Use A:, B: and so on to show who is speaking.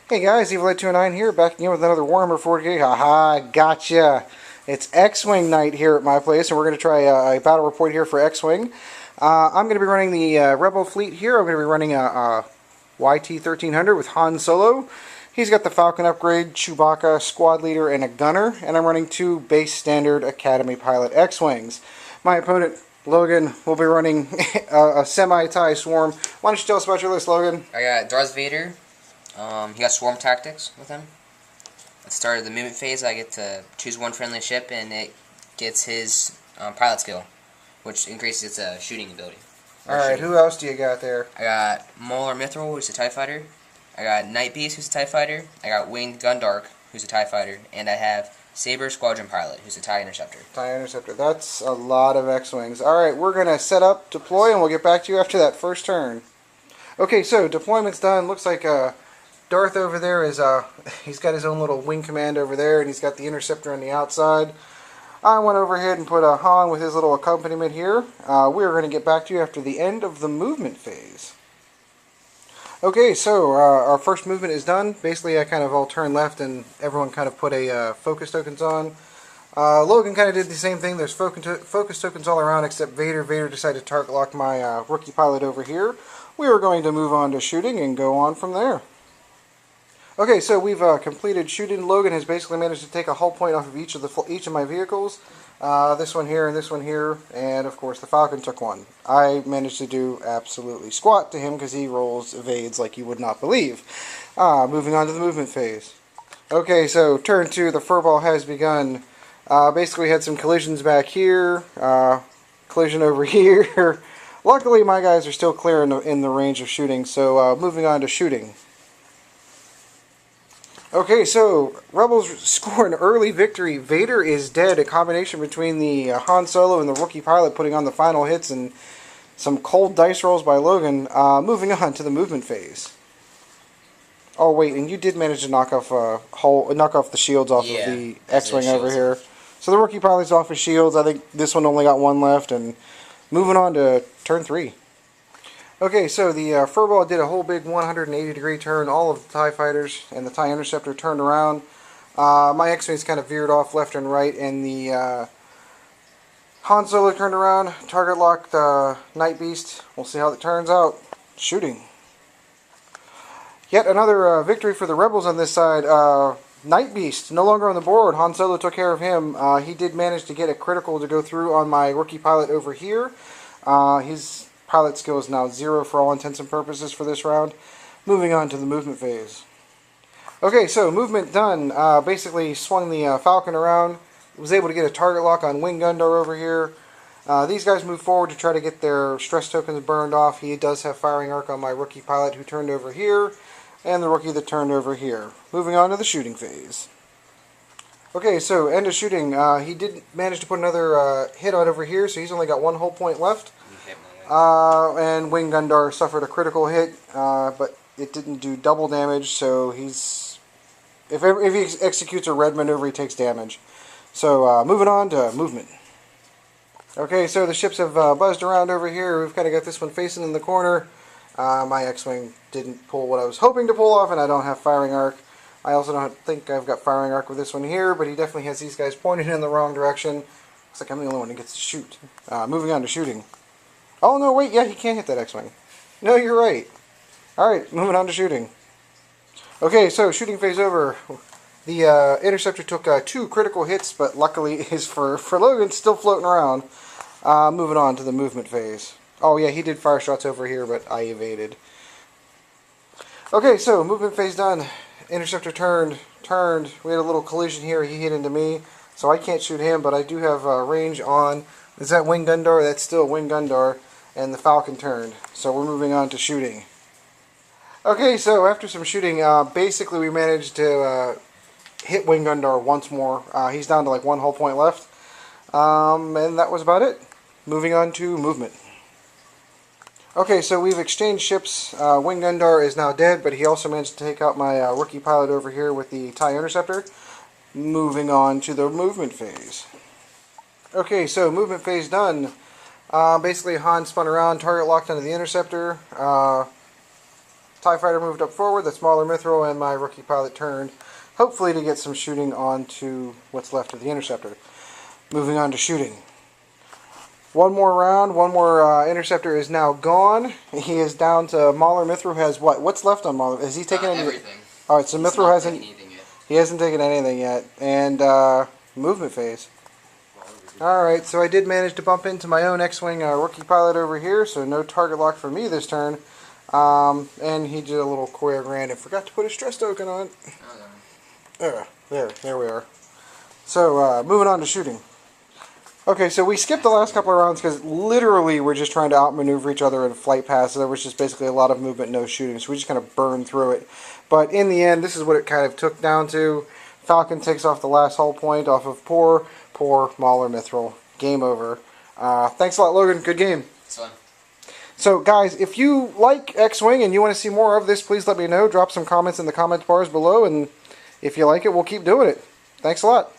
A: Hey guys, EvilLight209 here, back again with another Warhammer 40k. Haha, gotcha! It's X-Wing night here at my place, and we're going to try a battle report here for X-Wing. I'm going to be running the Rebel fleet here. I'm going to be running a YT-1300 with Han Solo. He's got the Falcon upgrade, Chewbacca, squad leader, and a gunner, and I'm running two base standard Academy pilot X-Wings. My opponent, Logan, will be running a semi-tie swarm. Why don't you tell us about your list, Logan?
B: I got Darth Vader. He got swarm tactics with him. At the start of the movement phase, I get to choose one friendly ship, and it gets his pilot skill, which increases its shooting ability.
A: Alright, who else do you got there?
B: I got Molar Mithril, who's a TIE fighter. I got Night Beast, who's a TIE fighter. I got Winged Gundark, who's a TIE fighter. And I have Saber Squadron Pilot, who's a TIE Interceptor.
A: TIE Interceptor. That's a lot of X-Wings. Alright, we're going to set up, deploy, and we'll get back to you after that first turn. Okay, so deployment's done. Looks like Darth over there is, he's got his own little wing command over there, and he's got the interceptor on the outside. I went over ahead and put a Han with his little accompaniment here. We're going to get back to you after the end of the movement phase. Okay, so our first movement is done. Basically, I kind of all turned left, and everyone kind of put a focus tokens on. Logan kind of did the same thing. There's focus tokens all around except Vader. Vader decided to target lock my rookie pilot over here. We are going to move on to shooting and go on from there. Okay, so we've completed shooting. Logan has basically managed to take a hull point off of each of my vehicles. This one here and this one here, and of course the Falcon took one. I managed to do absolutely squat to him because he rolls evades like you would not believe. Moving on to the movement phase. Okay, so turn 2, the furball has begun. Basically we had some collisions back here, collision over here. Luckily my guys are still clear in the range of shooting, so moving on to shooting. Okay, so Rebels score an early victory. Vader is dead. A combination between the Han Solo and the rookie pilot putting on the final hits and some cold dice rolls by Logan. Moving on to the movement phase. Oh wait, and you did manage to knock off the shields off of the X-Wing over here. So the rookie pilot's off his shields. I think this one only got one left, and moving on to turn 3. Okay, so the furball did a whole big 180-degree turn. All of the TIE fighters and the TIE Interceptor turned around. My X-Wings kind of veered off left and right, and the Han Solo turned around, target locked Night Beast. We'll see how it turns out. Shooting. Yet another victory for the Rebels on this side. Night Beast, no longer on the board. Han Solo took care of him. He did manage to get a critical to go through on my rookie pilot over here. His pilot skill is now 0 for all intents and purposes for this round. Moving on to the movement phase. Okay, so movement done. Basically swung the Falcon around. Was able to get a target lock on Wing Gundar over here. These guys move forward to try to get their stress tokens burned off. He does have firing arc on my rookie pilot who turned over here, and the rookie that turned over here. Moving on to the shooting phase. Okay, so end of shooting. He did manage to put another hit on over here, so he's only got one hull point left. And Wing Gundar suffered a critical hit, but it didn't do double damage, so he's... If he executes a red maneuver, he takes damage. So, moving on to movement. Okay, so the ships have buzzed around over here. We've kind of got this one facing in the corner. My X-Wing didn't pull what I was hoping to pull off, and I don't have firing arc. I also don't think I've got firing arc with this one here, but he definitely has these guys pointed in the wrong direction. Looks like I'm the only one that gets to shoot. Moving on to shooting. Oh, no, wait, yeah, he can't hit that X-Wing. No, you're right. Alright, moving on to shooting. Okay, so shooting phase over. The Interceptor took 2 critical hits, but luckily his for Logan still floating around. Moving on to the movement phase. Oh, yeah, he did fire shots over here, but I evaded. Okay, so movement phase done. Interceptor turned. We had a little collision here. He hit into me, so I can't shoot him, but I do have range on. Is that Wing Gundar? That's still Wing Gundar. And the Falcon turned. So we're moving on to shooting. Okay, so after some shooting, basically we managed to hit Wing Gundar once more. He's down to like 1 hull point left. And that was about it. Moving on to movement. Okay, so we've exchanged ships. Wing Gundar is now dead, but he also managed to take out my rookie pilot over here with the TIE Interceptor. Moving on to the movement phase. Okay, so movement phase done. Basically Han spun around, target locked onto the Interceptor. TIE Fighter moved up forward. That's Mauler Mithril, and my rookie pilot turned, hopefully to get some shooting onto what's left of the Interceptor. Moving on to shooting. One more round. One more Interceptor is now gone. He is down to Mauler. Mithril has what? What's left on Mauler? Has he taken any?
B: Everything.
A: All right, so Mithril hasn't.
B: Yet.
A: He hasn't taken anything yet, and movement phase. All right, so I did manage to bump into my own X-wing rookie pilot over here, so no target lock for me this turn. And he did a little Koya Grand and forgot to put a stress token on. There we are. So moving on to shooting. Okay, so we skipped the last couple of rounds because literally we're just trying to outmaneuver each other in flight paths. So there was just basically a lot of movement, no shooting. So we just kind of burned through it. But in the end, this is what it kind of took down to. Falcon takes off the last hull point off of poor Mauler Mithril. Game over. Thanks a lot, Logan. Good game.
B: It's fun.
A: So, guys, if you like X-Wing and you want to see more of this, please let me know. Drop some comments in the comment bars below, and if you like it, we'll keep doing it. Thanks a lot.